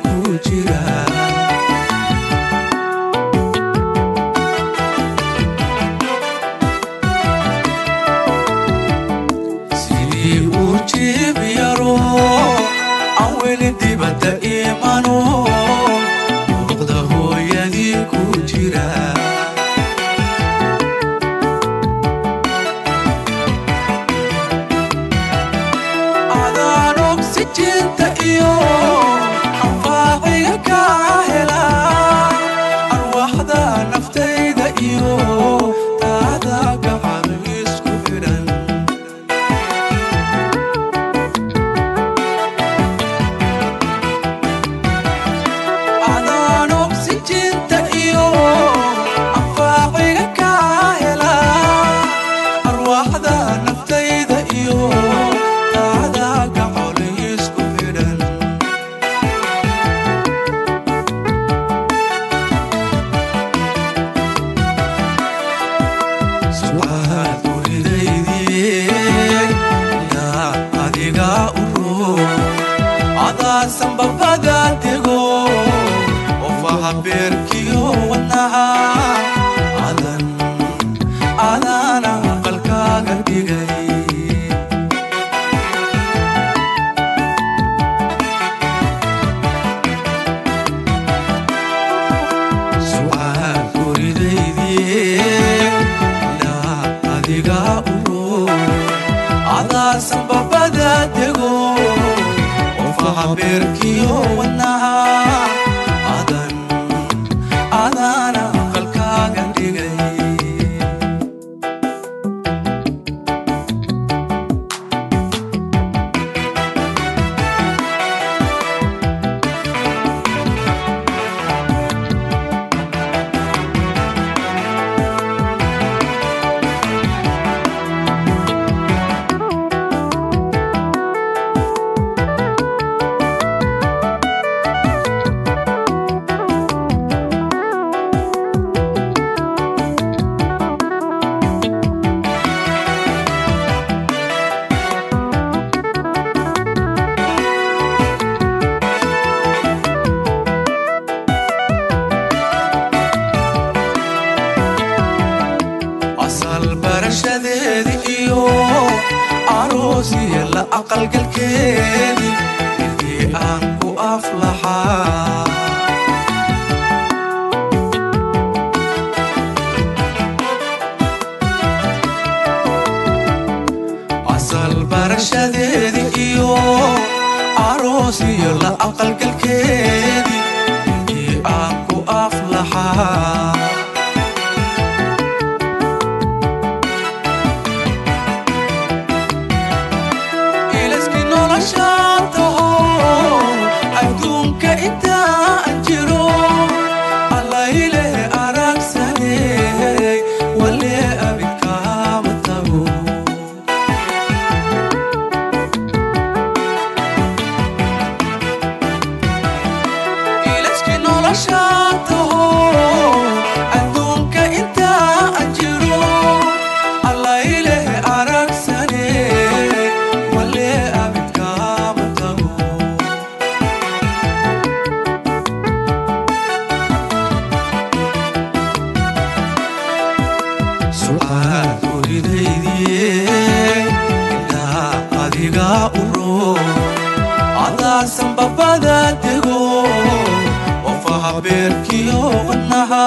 kujira Sidi ujib yaro aweli dibada imano Uqda hoyadi kujira Jinta iyo anfaaciga ka hela arwaxda naftayda iyo taada gacan isku xiran adaan oxygen-ta iyo anfaaciga ka hela arwaxda naftayda iyo taada gacan Sambabada tego ofa berkiyo wanaha adana qalkaga dhigay su'aal kuridaydi la adiga ada sambabada tego Berkiyo wanaha adana qalkaga dhigay la aqal galkeedi intii aan ku aflaxaa asal barashadeedi iyo aroos iyo la aqal galkeedi intii aan ku aflaxaa Sambabada tego ofa berkiyo wanaha